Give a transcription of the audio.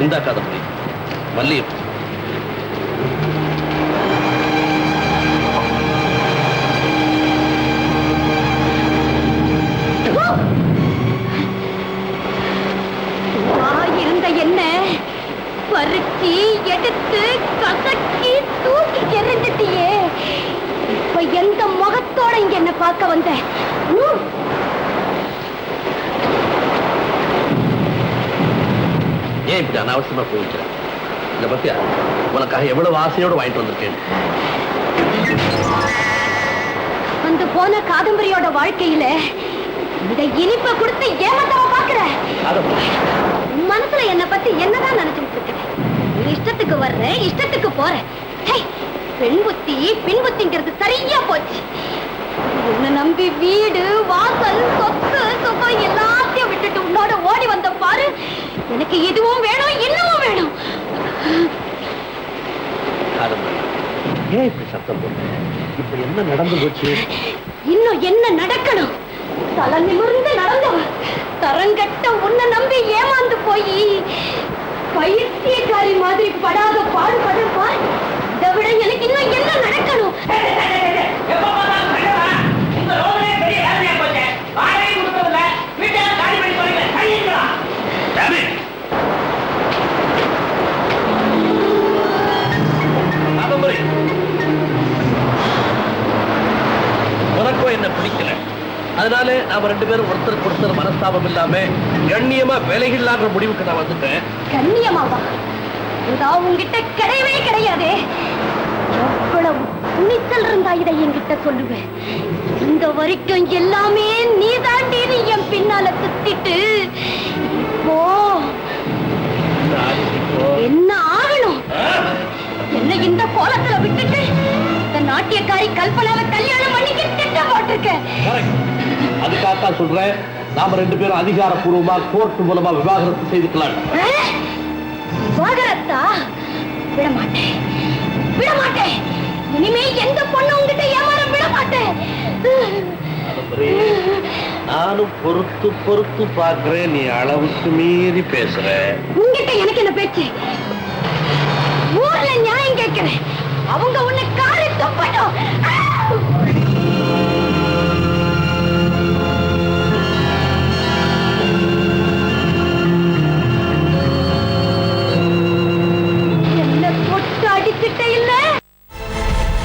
இந்த காதம்பரி மல்லிகைப்பூ. இருந்த என்ன பறிச்சு எடுத்து கசக்கி தூக்கி எறிஞ்சிட்டியே. இப்ப எந்த முகத்தோட இங்க என்ன பார்க்க வந்த? ஏன் இப்படி அனாவசியமா போயிக்கிறேன்? இத பத்தியா உனக்காக எவ்வளவு ஆசையோடு வாங்கிட்டு வந்திருக்கேன். வந்து போன காதம்பரியோட வாழ்க்கையில இந்த இனிப்பை கொடுத்து ஏமாத்தவ பாக்குற. மனசுல என்ன பத்தி என்னதான் நினைச்சுட்டு இருக்க? ஒரு இஷ்டத்துக்கு வர்ற, இஷ்டத்துக்கு போற. பெண் புத்தி பின் புத்திங்கிறது சரியா போச்சு. உன்னை நம்பி வீடு வாசல் சொத்து சுகம் எல்லாத்தையும் விட்டுட்டு உன்னோட ஓடி வந்த பாரு. எனக்கு இதுவும் வேணும் இன்னமும் வேணும். ஏன் இப்படி சத்தம் போட்ட? இப்ப என்ன நடந்து போச்சு? இன்னும் என்ன நடக்கணும்? தலை நிமிர்ந்து நடந்தவ தரங்கட்ட உன்னை நம்பி ஏமாந்து போய் பைத்தியக்காரி மாதிரி படாத பாடுபடுப்பா. இதை விட எனக்கு இன்னும் என்ன நடக்கணும்? உனக்கும் என்ன பிடிக்கல, அதனால நாம ரெண்டு பேரும் ஒருத்தருக்கு ஒருத்தர் மனஸ்தாபம் இல்லாம கண்ணியமா விலகிடலான்ற முடிவுக்கு நான் வந்துட்டேன். கண்ணியமாவா? உங்ககிட்ட கிடையவே கிடையாது. எவ்வளவு துணிச்சல் இருந்தா இதை என்கிட்ட சொல்லுவேன். இந்த வரைக்கும் எல்லாமே நீ தாண்டி என் பின்னால சுத்திட்டு இப்போ என்ன ஆகணும்? என்ன இந்த கோலத்துல விட்டுட்டு இந்த நாட்டியக்காரி கல்பனாவை கல்யாணம் பண்ணிக்க திட்டம் போட்டிருக்க. அதுக்காகத்தான் சொல்றேன், நாம ரெண்டு பேரும் அதிகாரப்பூர்வமா கோர்ட் மூலமா விவாகரத்து செய்துக்கலாம். விவாகரத்தா? விட மாட்டேன், விட மாட்டேன். இனிமே எந்த பொண்ணு உங்ககிட்ட ஏமாற விட மாட்டேன். நானும் பொறுத்து பொறுத்து பாக்குறேன், நீ அளவுக்கு மீறி பேசுற. உங்ககிட்ட எனக்கு என்ன பேச்சு? ஊர்ல நியாயம் கேட்கிறேன். அவங்க உன்னை காரி தொப்பட்டும். என்ன தொட்டு அடிக்கிட்ட இல்ல